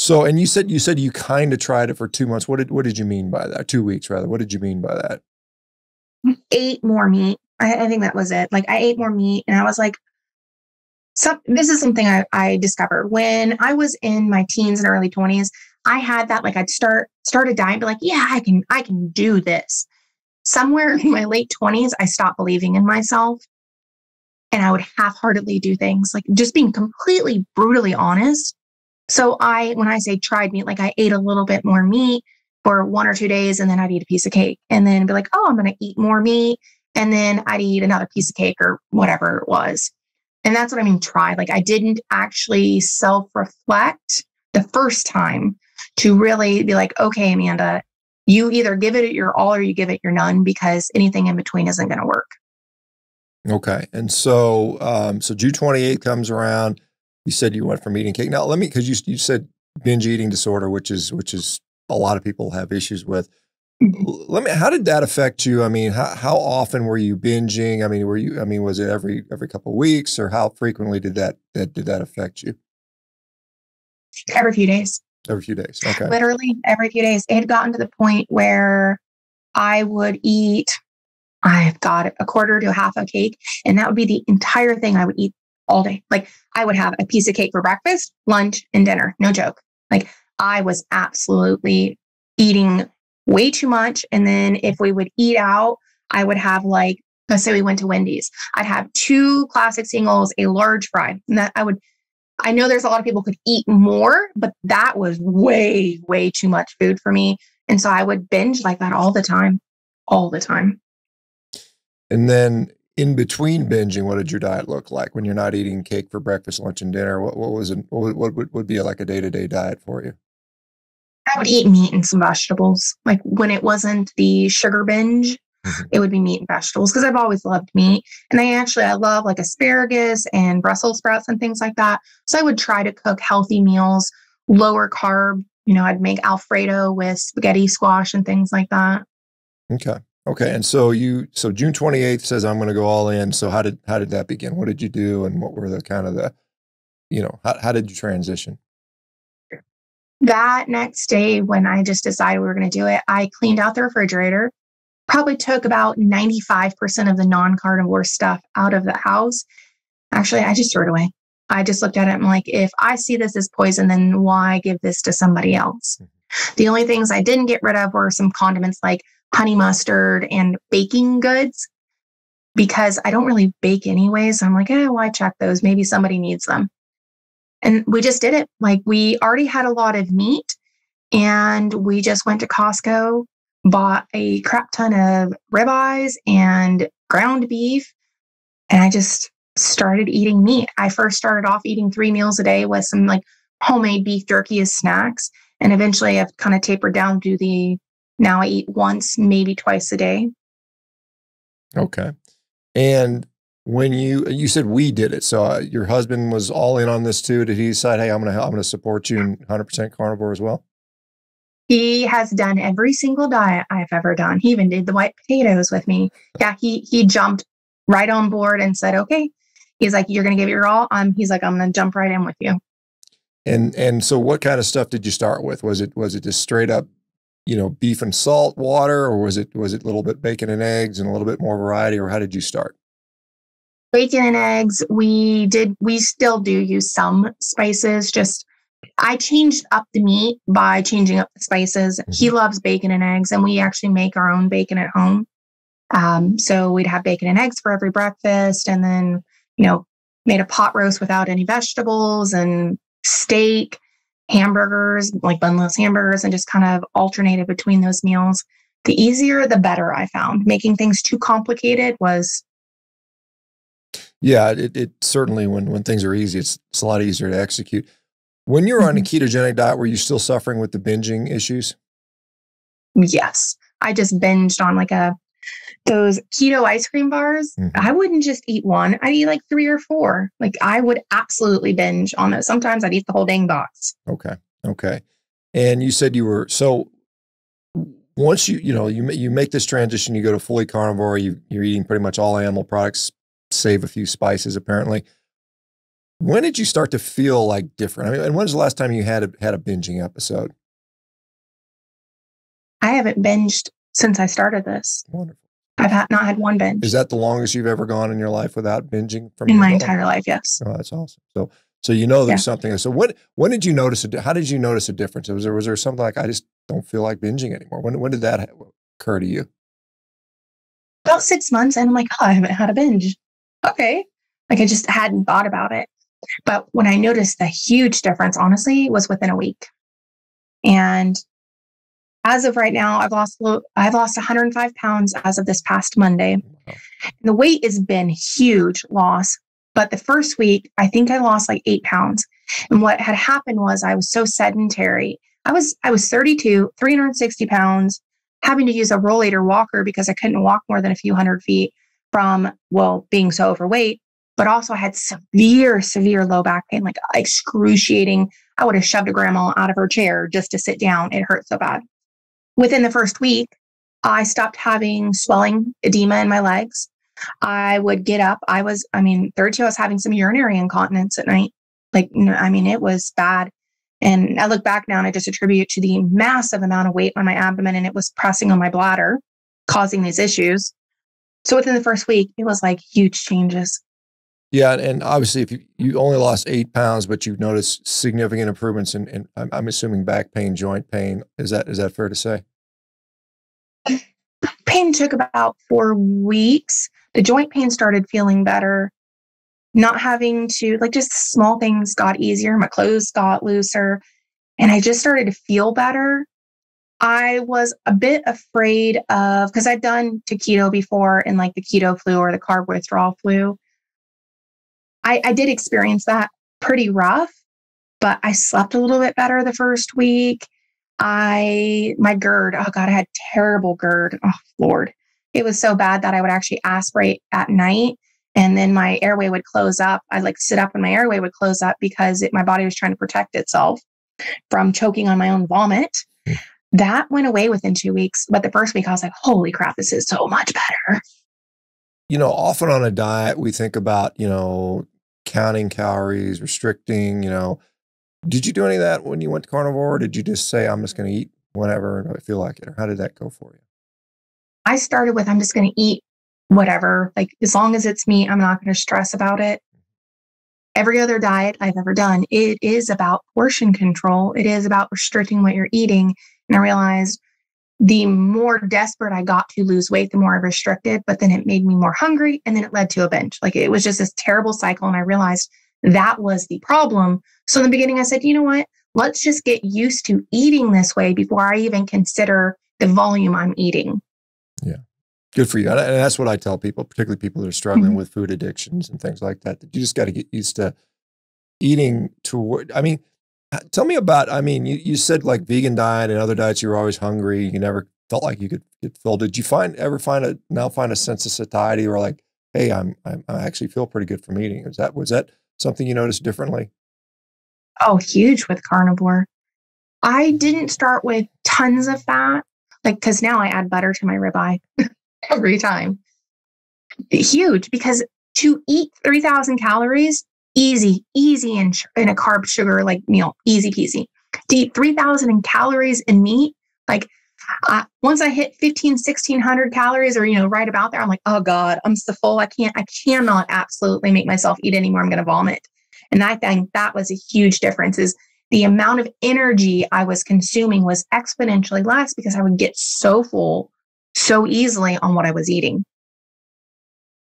So, and you said you kind of tried it for 2 months. What did you mean by that? 2 weeks rather. What did you mean by that? Ate more meat. I think that was it. Like I ate more meat and I was like, this is something I discovered when I was in my teens and early 20s. I had that, like I'd start a diet and be like, yeah, I can do this. Somewhere in my late 20s, I stopped believing in myself and I would half-heartedly do things, like just being completely brutally honest. So when I say tried meat, like I ate a little bit more meat for 1 or 2 days and then I'd eat a piece of cake and then be like, oh, I'm going to eat more meat. And then I'd eat another piece of cake or whatever it was. And that's what I mean, try. Like I didn't actually self-reflect the first time to really be like, okay, Amanda, you either give it your all or you give it your none, because anything in between isn't going to work. Okay. And so, so June 28th comes around. You said you went from eating cake. Now, because you said binge eating disorder, which is a lot of people have issues with. How did that affect you? I mean, how often were you binging? I mean, was it every couple of weeks, or how frequently did that affect you? Every few days. Every few days. Okay. Literally every few days. It had gotten to the point where I would eat, I've got a quarter to a half a cake, and that would be the entire thing I would eat all day. Like I would have a piece of cake for breakfast, lunch, and dinner. No joke. Like I was absolutely eating way too much. And then if we would eat out, I would have, like, let's say we went to Wendy's, I'd have 2 classic singles, a large fry. And that I know there's a lot of people could eat more, but that was way, way too much food for me. And so I would binge like that all the time, all the time. And then in between binging, what did your diet look like when you're not eating cake for breakfast, lunch, and dinner? What was it? What would be like a day-to-day diet for you? I would eat meat and some vegetables. Like when it wasn't the sugar binge, it would be meat and vegetables, because I've always loved meat. And I love like asparagus and Brussels sprouts and things like that. So I would try to cook healthy meals, lower carb. I'd make Alfredo with spaghetti squash and things like that. Okay. Okay. And so June 28th says, I'm going to go all in. So how did that begin? What did you do? And what were the kind of how did you transition? That next day, when I just decided we were going to do it, I cleaned out the refrigerator, probably took about 95% of the non-carnivore stuff out of the house. Actually, I just threw it away. I just looked at it and I'm like, if I see this as poison, then why give this to somebody else? The only things I didn't get rid of were some condiments like honey mustard and baking goods, because I don't really bake anyway. So I'm like, why check those? Maybe somebody needs them. And we just did it. Like we already had a lot of meat and we just went to Costco, bought a crap ton of ribeyes and ground beef. And I just started eating meat. I first started off eating 3 meals a day with some like homemade beef jerky as snacks. And eventually I've kind of tapered down to now I eat once, maybe twice a day. Okay. And when you said we did it, so your husband was all in on this too. Did he decide, hey, I'm going to support you in 100% carnivore as well? He has done every single diet I've ever done. He even did the white potatoes with me. Yeah, he jumped right on board and said, okay. He's like, you're going to give it your all. He's like, I'm going to jump right in with you. And so what kind of stuff did you start with? Was it just straight up, beef and salt water, or was it a little bit bacon and eggs and a little bit more variety, or how did you start? Bacon and eggs. We still do use some spices. Just I changed up the meat by changing up the spices. He loves bacon and eggs, and we actually make our own bacon at home. So we'd have bacon and eggs for every breakfast, and then, made a pot roast without any vegetables and steak, hamburgers, like bunless hamburgers, and just kind of alternated between those meals. The easier, the better, I found. Making things too complicated was. Yeah, it certainly, when things are easy, it's a lot easier to execute. When you're on a ketogenic diet, were you still suffering with the binging issues? Yes. I just binged on those keto ice cream bars. I wouldn't just eat one. I'd eat like 3 or 4. Like I would absolutely binge on those. Sometimes I'd eat the whole dang box. Okay. Okay. And you said so once you make this transition, you go to fully carnivore, you're eating pretty much all animal products, save a few spices apparently. When did you start to feel like different? I mean, and when's the last time you had a binging episode? I haven't binged since I started this. Wonderful. I've not had one binge. Is that the longest you've ever gone in your life without binging from in my entire life? Yes. Oh, that's awesome. So you know there's something. So when did you notice it? How did you notice a difference? Was there something like, I just don't feel like binging anymore? When did that occur to you? About 6 months, and I'm like, oh, I haven't had a binge. Okay. Like I just hadn't thought about it. But when I noticed the huge difference, honestly, was within a week. And as of right now, I've lost 105 pounds as of this past Monday. Wow. And the weight has been huge loss. But the first week, I think I lost like 8 pounds. And what had happened was I was so sedentary. I was 32, 360 pounds, having to use a rollator walker because I couldn't walk more than a few hundred feet from, well, being so overweight. But also I had severe low back pain, like excruciating. I would have shoved a grandma out of her chair just to sit down. It hurt so bad. Within the first week, I stopped having swelling, edema in my legs. I would get up. 32, I was having some urinary incontinence at night. It was bad. And I look back now and I just attribute it to the massive amount of weight on my abdomen, and it was pressing on my bladder, causing these issues. So within the first week, it was like huge changes. Yeah. And obviously if you only lost 8 pounds, but you've noticed significant improvements in I'm assuming back pain, joint pain. Is that fair to say? Pain took about 4 weeks. The joint pain started feeling better. Not having to, just small things got easier. My clothes got looser, and I just started to feel better. I was a bit afraid of, because I'd done to keto before, and like the keto flu or the carb withdrawal flu. I did experience that pretty rough, but I slept a little bit better the first week. My GERD, oh God, I had terrible GERD. Oh Lord. It was so bad that I would actually aspirate at night, and then my airway would close up. I'd sit up and my airway would close up because my body was trying to protect itself from choking on my own vomit. That went away within 2 weeks. But the first week I was like, holy crap, this is so much better. Often on a diet, we think about, counting calories, restricting, did you do any of that when you went to carnivore? Or did you just say, I'm just going to eat whenever and I feel like it? Or how did that go for you? I started with, I'm just going to eat whatever, as long as it's meat, I'm not going to stress about it. Every other diet I've ever done, it is about portion control. It is about restricting what you're eating. And I realized the more desperate I got to lose weight, the more I restricted, but then it made me more hungry, and then it led to a binge. It was just this terrible cycle. And I realized that was the problem. So in the beginning, I said, you know what? Let's just get used to eating this way before I even consider the volume I'm eating. Yeah. Good for you. And that's what I tell people, particularly people that are struggling with food addictions and things like that, that you just got to get used to eating toward. Tell me about, you said like vegan diet and other diets, you were always hungry. You never felt like you could get filled. Did you ever find a sense of satiety, or like, hey, I actually feel pretty good from eating? Was that something you noticed differently? Oh, huge with carnivore. I didn't start with tons of fat, because now I add butter to my ribeye every time. Huge, because to eat 3,000 calories, easy in a carb sugar meal, easy peasy. To eat 3,000 calories in meat, once I hit 1,600 calories, or right about there, I'm like, oh God, I'm so full. I cannot absolutely make myself eat anymore. I'm going to vomit. And I think that was a huge difference. Is the amount of energy I was consuming was exponentially less because I would get so full so easily on what I was eating.